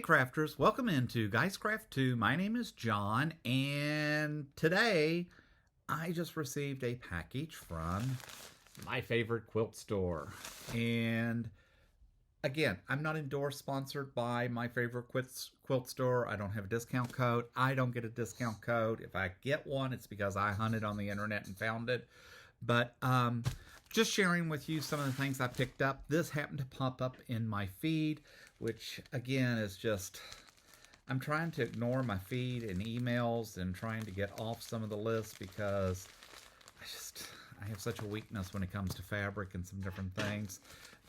crafters, welcome into Guys Craft 2. My name is John, and today I just received a package from my favorite quilt store. And again, I'm not endorsed, sponsored by my favorite quilt store. I don't have a discount code. I don't get a discount code. If I get one, it's because I hunted on the internet and found it. But just sharing with you some of the things I picked up. This happened to pop up in my feed, which again is just, I'm trying to ignore my feed and emails and trying to get off some of the lists because I have such a weakness when it comes to fabric and some different things.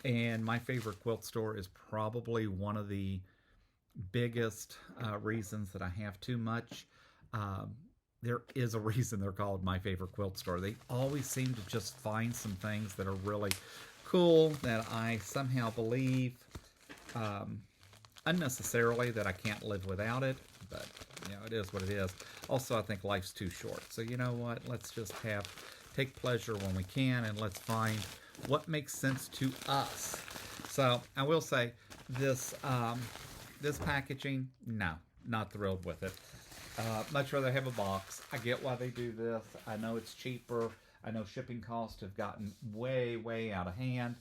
And my favorite quilt store is probably one of the biggest reasons that I have too much. There is a reason they're called my favorite quilt store. They always seem to just find some things that are really cool that I somehow believe unnecessarily that I can't live without it, but you know, it is what it is. Also, I think life's too short, so you know what, let's just take pleasure when we can, and let's find what makes sense to us. So I will say this this packaging, no, not thrilled with it. Much rather have a box. I get why they do this. I know it's cheaper. I know shipping costs have gotten way out of hand,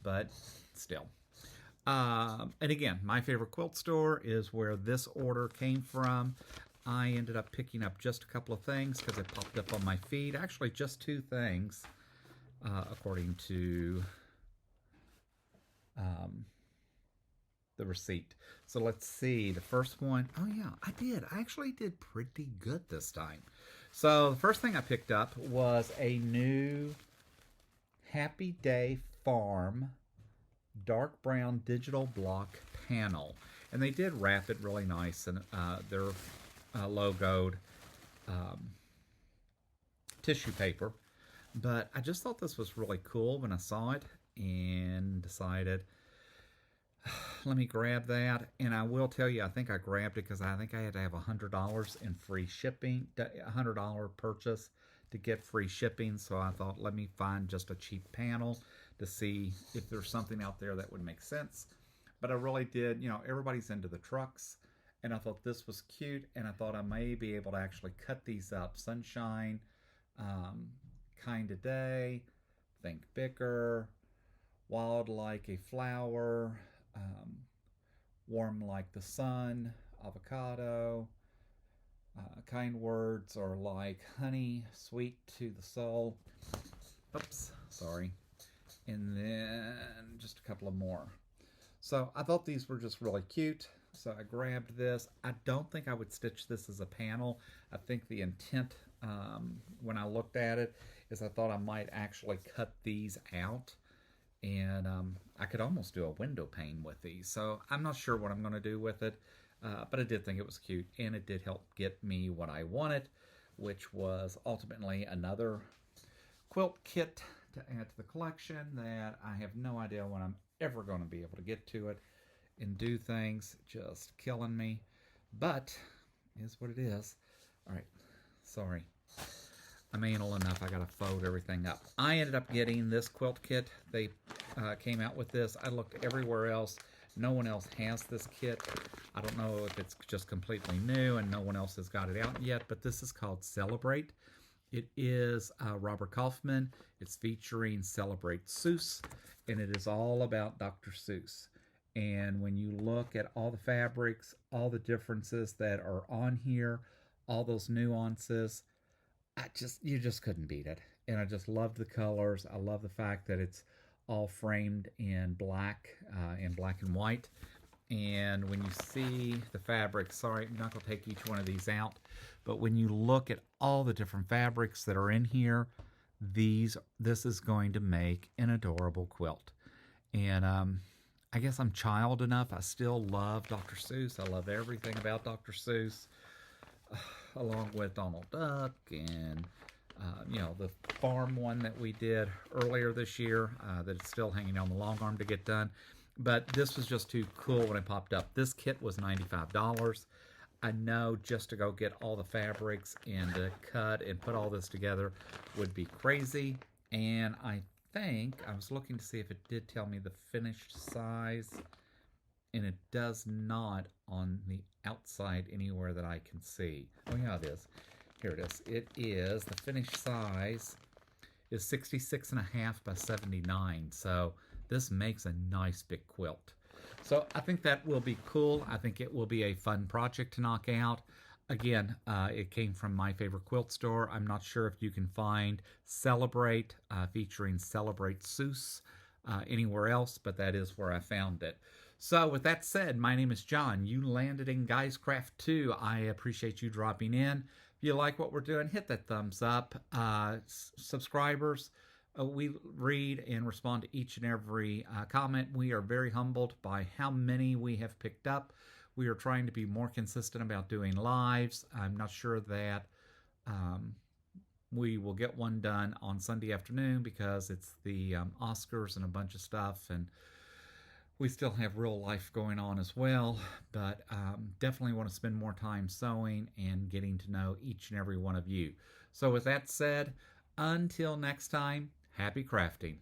but still. And again, my favorite quilt store is where this order came from. I ended up picking up just a couple of things because it popped up on my feed. Actually, just two things, according to the receipt. So let's see. The first one, oh yeah, I actually did pretty good this time. So the first thing I picked up was a new Happy Day Farm dark brown digital block panel, and they did wrap it really nice, and they're logoed tissue paper. But I just thought this was really cool when I saw it and decided, let me grab that. And I will tell you, I think I grabbed it because I think I had to have $100 in free shipping, $100 purchase to get free shipping. So I thought, let me find just a cheap panel to see if there's something out there that would make sense. But I really did, you know, everybody's into the trucks, and I thought this was cute, and I thought I may be able to actually cut these up. Sunshine, kind of day, think bigger, wild like a flower, warm like the sun, avocado, kind words are like honey, sweet to the soul. Oops, sorry. And then just a couple of more. So I thought these were just really cute. So I grabbed this. I don't think I would stitch this as a panel. I think the intent when I looked at it is I thought I might actually cut these out. And I could almost do a window pane with these. So I'm not sure what I'm going to do with it. But I did think it was cute. And it did help get me what I wanted, which was ultimately another quilt kit to add to the collection that I have no idea when I'm ever going to be able to get to it and do things. Just killing me, but it is what it is. All right, sorry, I'm anal enough. I gotta fold everything up. I ended up getting this quilt kit. They came out with this. I looked everywhere else. No one else has this kit. I don't know if it's just completely new and no one else has got it out yet, but this is called Celebrate. It is Robert Kaufman. It's featuring Celebrate Seuss, and it is all about Dr. Seuss. And when you look at all the fabrics, all the differences that are on here, all those nuances, you just couldn't beat it. And I just loved the colors. I love the fact that it's all framed in black and white. And when you see the fabric, sorry, I'm not going to take each one of these out, but when you look at all the different fabrics that are in here, this is going to make an adorable quilt. And I guess I'm child enough. I still love Dr. Seuss. I love everything about Dr. Seuss, along with Donald Duck and you know, the farm one that we did earlier this year that is still hanging on the long arm to get done. But this was just too cool when it popped up. This kit was $95. I know just to go get all the fabrics and to cut and put all this together would be crazy. And I think, I was looking to see if it did tell me the finished size. and it does not on the outside anywhere that I can see. Oh yeah, it is. Here it is. It is, the finished size is 66.5 by 79. So this makes a nice big quilt. So I think that will be cool. I think it will be a fun project to knock out. Again, it came from my favorite quilt store. I'm not sure if you can find Celebrate, featuring Celebrate Seuss, anywhere else, but that is where I found it. So with that said, my name is John. You landed in Guys Craft 2. I appreciate you dropping in. If you like what we're doing, hit that thumbs up. Subscribers, we read and respond to each and every comment. We are very humbled by how many we have picked up. We are trying to be more consistent about doing lives. I'm not sure that we will get one done on Sunday afternoon because it's the Oscars and a bunch of stuff, and we still have real life going on as well, but definitely want to spend more time sewing and getting to know each and every one of you. So with that said, until next time, happy crafting.